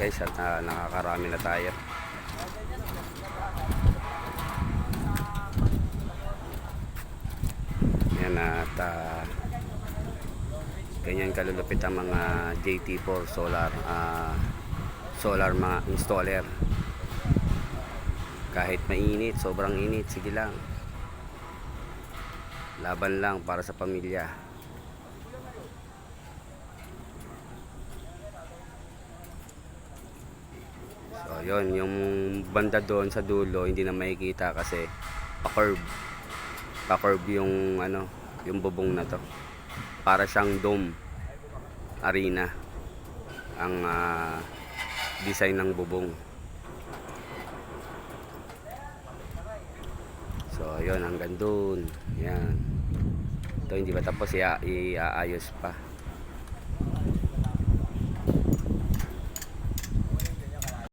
guys at nakakarami na tayo. Yan at ganyan kalulupit ang mga JT4 solar mga installer. Kahit mainit, sobrang init, sige lang, laban lang para sa pamilya. So yun, yung banda doon sa dulo hindi na makikita kasi pa-curve yung yung bubong na to. Para siyang dome arena ang design ng bubong. So yun, hanggang doon. Yan, ito hindi pa tapos, iaayos pa.